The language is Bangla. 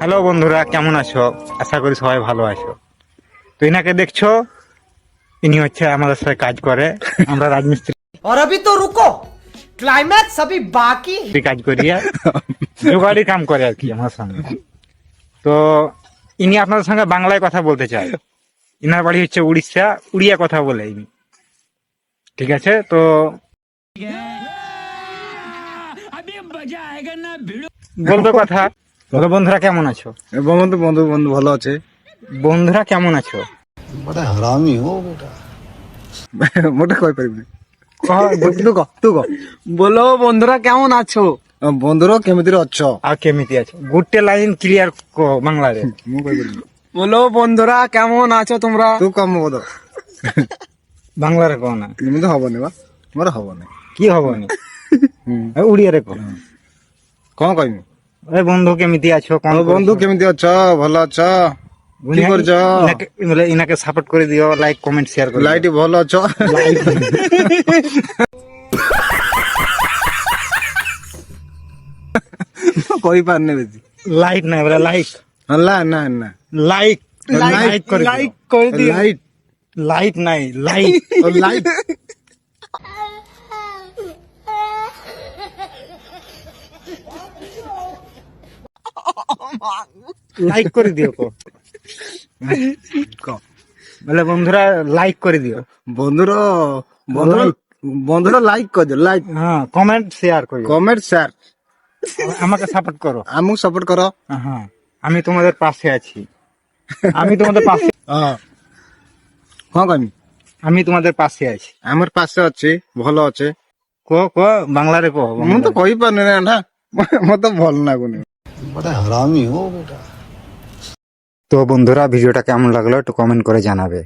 হ্যালো বন্ধুরা, কেমন আছো? আশা করি সবাই ভালো আছো। তো ইনাকে দেখছো, ইনি হচ্ছে আমাদের সাথে কাজ করে। আমরা রাজমিস্ত্রি और अभी तो रुको, क्लाइमैक्स अभी बाकी है। কাজ করি, জোগাড়ি কাম করে আর কি আমার সঙ্গে। তো ইনি আপনাদের সঙ্গে বাংলায় কথা বলতে চায়। ইনার বাড়ি হচ্ছে উড়িষ্যা, উড়িয়া কথা বলে ইনি। ঠিক আছে, তো বলবে কথা। বলো বন্ধুরা কেমন আছো? বন্ধু বন্ধু বন্ধু ভালো আছে। বন্ধুরা কেমন আছো? বড় হারামি হো বেটা। মোটা কই পারিবি তু ক बोलो বন্ধুরা কেমন আছো? বন্ধুরা কেমিতি অছ? আর কেমিতি আছো? গুটে লাইন ক্লিয়ার বাংলারে। মু কই বলি বলো বন্ধুরা কেমন আছো তোমরা? তু কম বদ বাংলারে কো না, এমনি হবনি বা মোর হবনি। কি হবনি? উড়িয়ারে কো। কোন কইমি? এ বন্ধু কেমিতি আছো? কোন বন্ধু কেমিতি অছ? ভালো আছ? কি করছ? ইনাকে সাপোর্ট করে দিও, লাইক কমেন্ট শেয়ার করে লাইট ভালো আছ? কই পারনে বেশি লাইক না, বলে লাইক না না না লাইক লাইক করে লাইক করে দিও। লাইট লাইট নাই, লাইক ও লাইট লাইক করে দিও কো। ক বলে বন্ধুরা লাইক করে দিও। বন্ধুরা বন্ধুরা বন্ধুরা লাইক কর দিও। লাইক হ্যাঁ, কমেন্ট শেয়ার করো, কমেন্ট শেয়ার আমাকে সাপোর্ট করো। আমু সাপোর্ট করো। হ্যাঁ, আমি তোমাদের পাশে আছি। আমি তোমাদের পাশে, হ্যাঁ কম কইমি? আমি তোমাদের পাশে আছি। আমার পাশে আছে, ভালো আছে। কো কো বাংলারে কো। ମୁଁ ତ କହିପାରୁନି ନା ମତେ ଭଲ ଲାଗୁନି। ବड़ा हरामी हो बेटा। তো বন্ধুরা, ভিডিওটা কেমন লাগলো একটু কমেন্ট করে জানাবে।